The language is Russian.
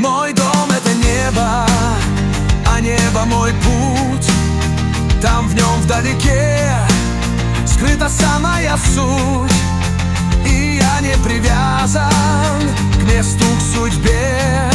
Мой дом — это небо, а небо — мой путь. Там в нем вдалеке скрыта самая суть. И я не привязан к месту, к судьбе.